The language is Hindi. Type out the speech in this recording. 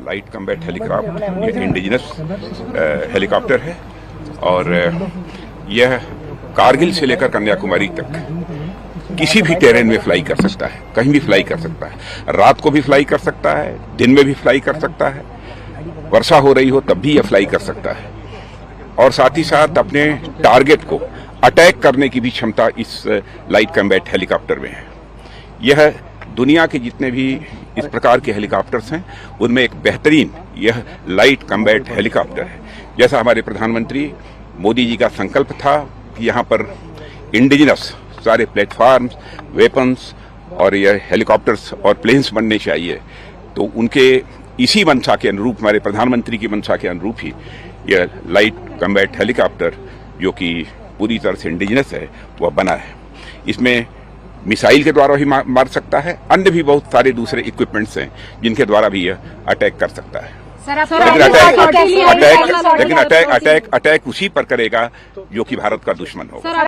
लाइट कम्बैट हेलीकॉप्टर, ये इंडिजिनस हेलीकॉप्टर है और यह कारगिल से लेकर कन्याकुमारी तक किसी भी टेरेन में फ्लाई कर सकता है, कहीं भी फ्लाई कर सकता है, रात को भी फ्लाई कर सकता है, दिन में भी फ्लाई कर सकता है, वर्षा हो रही हो तब भी यह फ्लाई कर सकता है और साथ ही साथ अपने टारगेट को अटैक करने की भी क्षमता इस लाइट कम्बैट हेलीकॉप्टर में है। यह दुनिया के जितने भी इस प्रकार के हेलीकॉप्टर्स हैं उनमें एक बेहतरीन यह लाइट कम्बैट हेलीकॉप्टर है। जैसा हमारे प्रधानमंत्री मोदी जी का संकल्प था कि यहाँ पर इंडिजिनस सारे प्लेटफॉर्म्स, वेपन्स और यह हेलीकॉप्टर्स और प्लेन्स बनने चाहिए, तो उनके इसी मंशा के अनुरूप, हमारे प्रधानमंत्री की मंशा के अनुरूप ही यह लाइट कम्बैट हेलीकॉप्टर जो कि पूरी तरह से इंडिजिनस है वह बना है। इसमें मिसाइल के द्वारा भी मार सकता है, अन्य भी बहुत सारे दूसरे इक्विपमेंट्स हैं जिनके द्वारा भी यह अटैक कर सकता है। लेकिन अटैक उसी पर करेगा जो कि भारत का दुश्मन होगा।